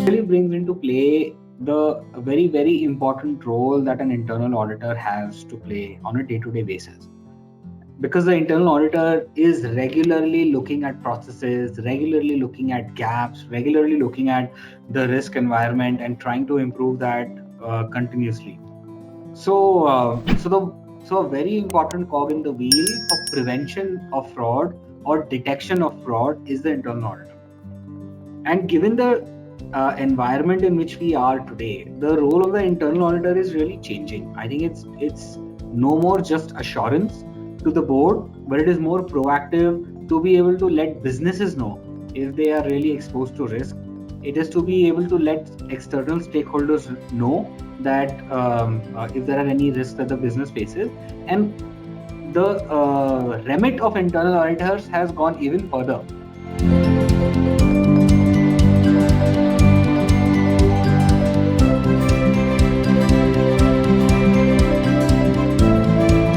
Really brings into play the very, very important role that an internal auditor has to play on a day-to-day basis. Because the internal auditor is regularly looking at processes, regularly looking at gaps, regularly looking at the risk environment and trying to improve that continuously. So a very important cog in the wheel for prevention of fraud or detection of fraud is the internal auditor. And given the environment in which we are today, the role of the internal auditor is really changing. I think it's no more just assurance to the board, but it is more proactive to be able to let businesses know if they are really exposed to risk. It is to be able to let external stakeholders know that if there are any risks that the business faces. And the remit of internal auditors has gone even further.